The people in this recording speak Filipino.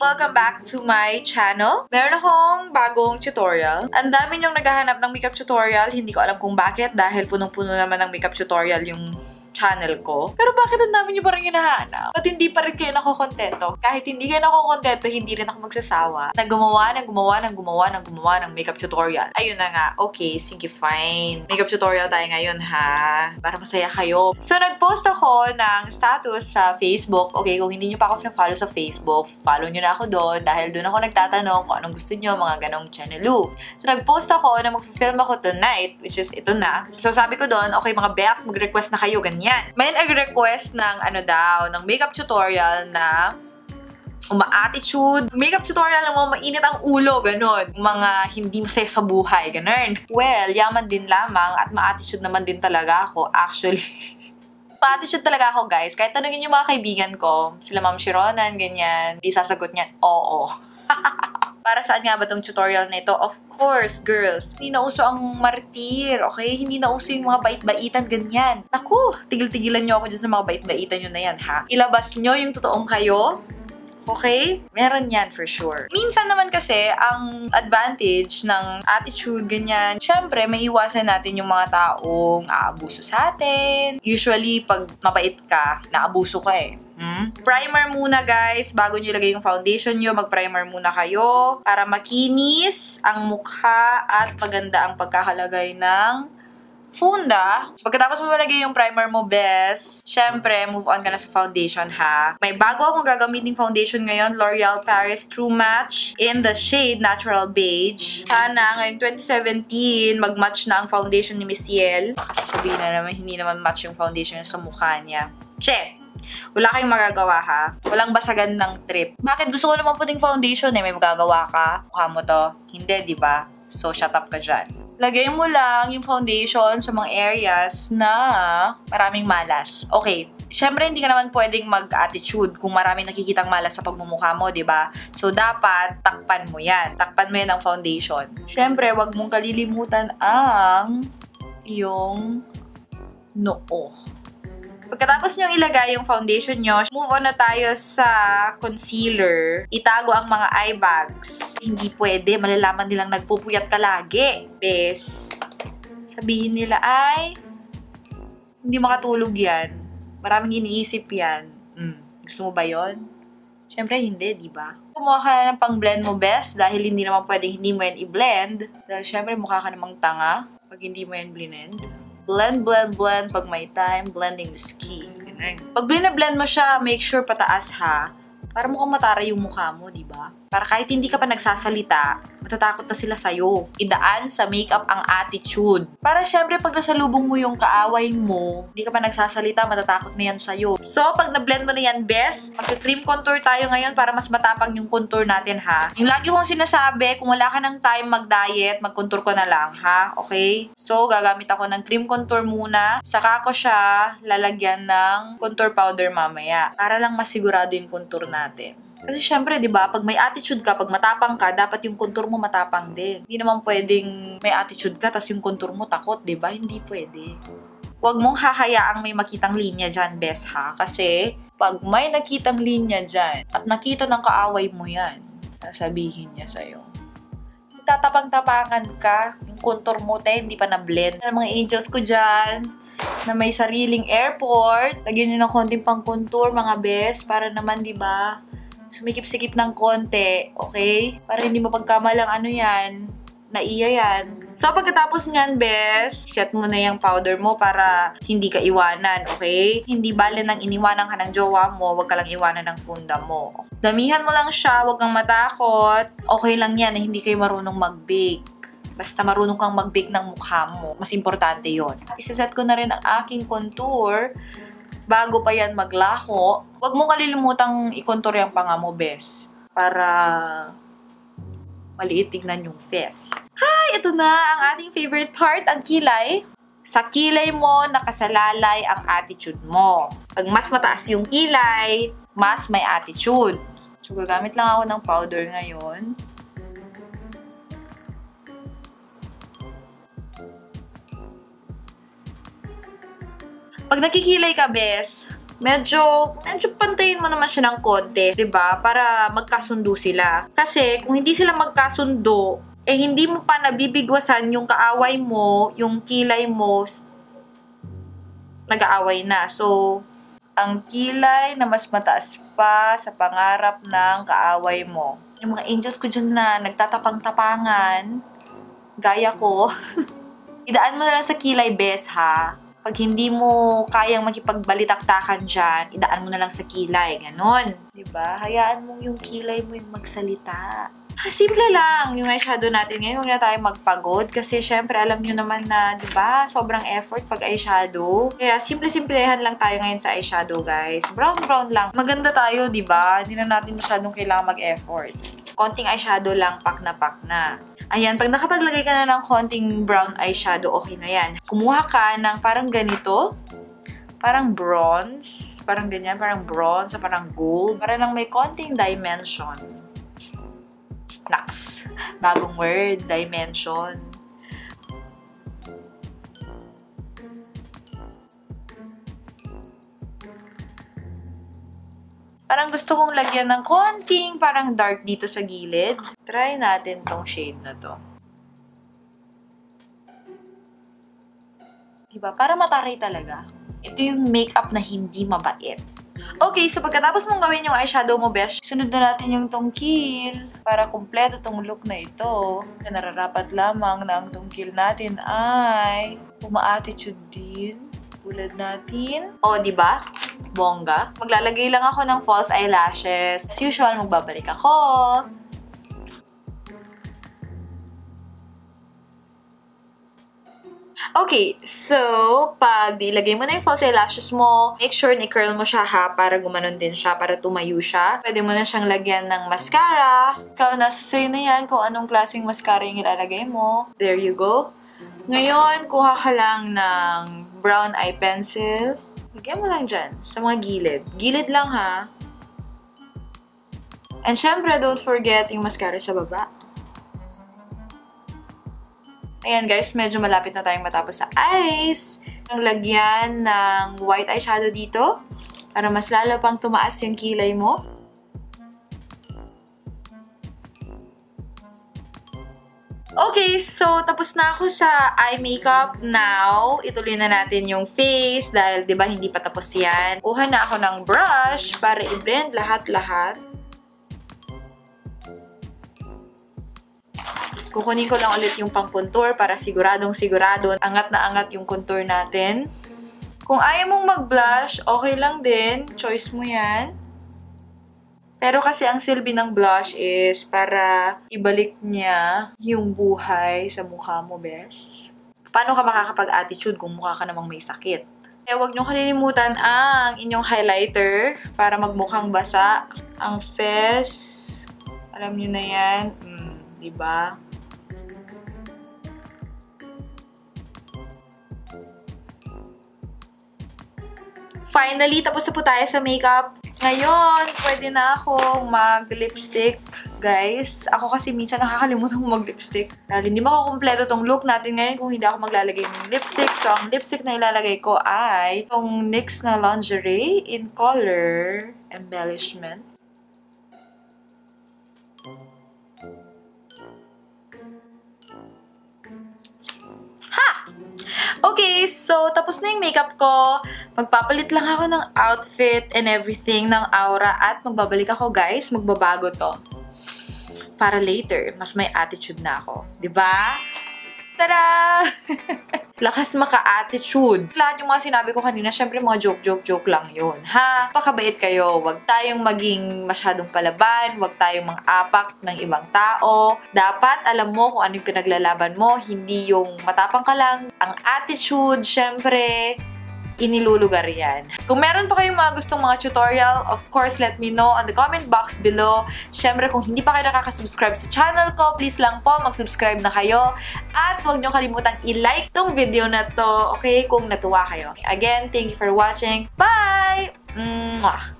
Welcome back to my channel. Meron akong bagong tutorial. Ang dami niyong naghahanap ng makeup tutorial. Hindi ko alam kung bakit dahil punong-puno naman ng makeup tutorial yung channel ko. Pero bakit ang dami niyo pa rin hinahanap? At hindi pa rin kayo nakokontento? Kahit hindi kayo nakokontento, hindi rin ako magsasawa na gumawa ng makeup tutorial. Ayun na nga. Okay, sige, fine. Makeup tutorial tayo ngayon, ha? Para masaya kayo. So, nag-post ako ng status sa Facebook. Okay, kung hindi niyo pa ako na-follow sa Facebook, follow niyo na ako doon dahil doon ako nagtatanong kung anong gusto niyo, mga ganong channelu. So, nag-post ako na mag-film ako tonight, which is ito na. So, sabi ko doon, okay, mga Bex, mag-request na kayo, ganyan. May nag-request ng ng makeup tutorial na uma-attitude. Makeup tutorial na mainit ang ulo, ganon. Mga hindi masaya sa buhay, ganon. Well, yaman din lamang at ma-attitude naman din talaga ako. Actually, ma-attitude talaga ako, guys. Kahit tanungin yung mga kaibigan ko, sila Ma'am Shironan, ganyan, di sasagot niyan, oo. Para saan nga ba tong tutorial na ito? Of course, girls, hindi na uso ang martir, okay? Hindi na uso yung mga bait-baitan, ganyan. Naku, tigil-tigilan nyo ako dyan sa mga bait-baitan nyo na yan, ha? Ilabas nyo yung totoong kayo. Okay? Meron yan for sure. Minsan naman kasi, ang advantage ng attitude, ganyan, syempre, may iwasan natin yung mga taong aabuso sa atin. Usually, pag mabait ka, naabuso ka eh. Primer muna, guys. Bago nyo ilagay yung foundation nyo, mag-primer muna kayo para makinis ang mukha at maganda ang pagkakalagay ng funda. Pagkatapos mo malagay yung primer mo, best, syempre, move on ka na sa foundation, ha? May bago akong gagamitin foundation ngayon, L'Oreal Paris True Match in the shade Natural Beige. Sana, ngayong 2017, mag-match na ang foundation ni Miss Yel. Kasi sabihin na naman, hindi naman match yung foundation sa mukha niya. Che! Wala kayong magagawa, ha? Walang basagan ng trip. Bakit? Gusto ko naman puting foundation, eh. May magagawa ka. Mukha mo to. Hindi, di ba? So, shut up ka dyan. Lagay mo lang yung foundation sa mga areas na maraming malas. Okay. Siyempre, hindi ka naman pwedeng mag-attitude kung maraming nakikitang malas sa pagmumukha mo, di ba? So, dapat takpan mo yan. Takpan mo yan ng foundation. Siyempre, wag mong kalilimutan ang yung noo. Pagkatapos nyo ilagay yung foundation nyo, move on na tayo sa concealer. Itago ang mga eye bags. Hindi pwede, malalaman nilang nagpupuyat ka lagi. Bes, sabihin nila ay, hindi makatulog yan. Maraming iniisip yan. Gusto mo ba yon? Siyempre hindi, di ba? Kumuha ka na ng pang-blend mo, best, dahil hindi naman pwedeng hindi mo yan i-blend. Dahil siyempre mukha ka namang tanga pag hindi mo yan blend. Blend, blend, blend. Pag may time, blending is key. Pag blend mo siya, make sure pataas, ha? Para mukhang matara yung mukha mo, di ba? Para kahit hindi ka pa nagsasalita, matatakot na sila sa'yo. Idaan sa makeup ang attitude. Para syempre, pag nasalubong mo yung kaaway mo, hindi ka pa nagsasalita, matatakot na yan sa'yo. So, pag na-blend mo na yan, best, magka-cream contour tayo ngayon para mas matapang yung contour natin, ha? Yung lagi kong sinasabi, kung wala ka ng time mag-diet, mag-contour ko na lang, ha? Okay? So, gagamit ako ng cream contour muna. Saka ko siya lalagyan ng contour powder mamaya. Para lang masigurado yung contour natin. Kasi syempre, di ba, pag may attitude ka, pag matapang ka, dapat yung contour mo matapang din. Hindi naman pwedeng may attitude ka, tas yung contour mo takot, di ba? Hindi pwede. Huwag mong hahayaang may makitang linya dyan, bes, ha? Kasi, pag may nakitang linya dyan, at nakita ng kaaway mo yan, sabihin niya sa'yo, tatapang-tapangan ka, yung contour mo, hindi pa na-blend. Mga angels ko dyan, na may sariling airport, lagyan nyo ng konting pang-contour, mga bes, para naman, di ba, sumikip-sikip ng konti, okay? Para hindi mapagkamalang yan, naiya yan. So, pagkatapos nyan, bes, set mo na yung powder mo para hindi ka iwanan, okay? Hindi bale nang iniwanan ka ng jowa mo, wag ka lang iwanan ng funda mo. Damihan mo lang siya, wag kang matakot. Okay lang yan na hindi kayo marunong mag-bake. Basta marunong kang mag-bake ng mukha mo. Mas importante yon. Isaset ko na rin ang aking contour bago pa yan maglaho. Huwag mong kalilimutang i-contour yung panga mo, bes. Para maliit tignan yung face. Hi! Ito na ang ating favorite part, ang kilay. Sa kilay mo, nakasalalay ang attitude mo. Pag mas mataas yung kilay, mas may attitude. So, gagamit lang ako ng powder ngayon. Pag nakikilay ka, bes, medyo pantayin mo naman siya ng konti, 'di ba? Para magkasundo sila. Kasi kung hindi sila magkasundo, hindi mo pa nabibigwasan yung kaaway mo, yung kilay mo, nag-aaway na. So, ang kilay na mas mataas pa sa pangarap ng kaaway mo. Yung mga angels ko dyan na nagtatapang-tapangan, gaya ko, idaan mo na lang sa kilay, bes, ha? Pag hindi mo kayang makipagbalitaktakan dyan, idaan mo na lang sa kilay. Ganon. Diba? Hayaan mong yung kilay mo yung magsalita. Simple lang yung eyeshadow natin ngayon. Huwag na tayo magpagod. Kasi syempre, alam nyo naman na, diba? Sobrang effort pag eyeshadow. Kaya simple-simplehan lang tayo ngayon sa eyeshadow, guys. Brown-brown lang. Maganda tayo, diba? Hindi na natin masyadong kailangan mag-effort. Konting eyeshadow lang, pak na pak na. Ayan, pag nakapaglagay ka na ng konting brown eyeshadow, okay na yan. Kumuha ka ng parang ganito. Parang bronze. Parang ganyan, parang bronze, parang gold. Para lang may konting dimension. Naks. Bagong word, dimension. Parang gusto kong lagyan ng konting parang dark dito sa gilid. Try natin tong shade na to. Diba? Para mataray talaga. Ito yung makeup na hindi mabait. Okay, so pagkatapos mong gawin yung eyeshadow mo, besh, sunod na natin yung tungkil. Para kumpleto tong look na ito. Nararapat lamang na ang tungkil natin ay puma-attitude din. Tulad natin. O, diba? Bongga. Maglalagay lang ako ng false eyelashes. As usual, magbabalik ako. Okay, so, pag ilagay mo na yung false eyelashes mo, make sure ni-curl mo siya ha, para gumanon din siya, para tumayo siya. Pwede mo na siyang lagyan ng mascara. Ikaw, nasa sa'yo na yan kung anong klaseng mascara yung ilalagay mo. There you go. Ngayon, kuha ka lang ng brown eye pencil. Lagyan mo lang dyan, sa mga gilid. Gilid lang, ha? And syempre, don't forget yung mascara sa baba. Ayan, guys, medyo malapit na tayong matapos sa eyes. Ang lagyan ng white eyeshadow dito, para mas lalo pang tumaas yung kilay mo. Okay, so tapos na ako sa eye makeup. Now, ituloy na natin yung face dahil 'di ba hindi pa tapos 'yan. Kuha na ako ng brush para i-blend lahat-lahat. Tapos kukunin ko lang ulit yung pang-contour para siguradong-sigurado angat na angat yung contour natin. Kung ayaw mong mag-blush, okay lang din. Choice mo 'yan. Pero kasi ang silbi ng blush is para ibalik niya yung buhay sa mukha mo, bes. Paano ka makakapag-attitude kung mukha ka namang may sakit? Kaya huwag niyong kalilimutan ang inyong highlighter para magmukhang basa. Ang fess, alam niyo na yan. Diba? Finally, tapos na po tayo sa makeup. Ngayon, pwede na akong mag-lipstick, guys. Ako kasi minsan nakakalimutan kong mag-lipstick. Dahil hindi makukumpleto tong look natin ngayon kung hindi ako maglalagay ng lipstick. So, ang lipstick na ilalagay ko ay itong NYX na lingerie in color embellishment. Okay, so tapos na yung makeup ko. Magpapalit lang ako ng outfit and everything, ng aura, at magbabalik ako, guys. Magbabago to. Para later, mas may attitude na ako. Diba? Tada! Lakas maka-attitude. Lahat yung mga sinabi ko kanina, syempre mga joke lang yun. Ha? Pakabait kayo. Huwag tayong maging masyadong palaban. Huwag tayong mang-apak ng ibang tao. Dapat alam mo kung ano yung pinaglalaban mo. Hindi yung matapang ka lang. Ang attitude, syempre, inilulugar yan. Kung meron pa kayong mga gustong mga tutorial, of course, let me know on the comment box below. Syempre, kung hindi pa kayo nakaka-subscribe sa channel ko, please lang po, mag-subscribe na kayo. At huwag nyo kalimutang i-like tong video na to, okay? Kung natuwa kayo. Again, thank you for watching. Bye! Mwah!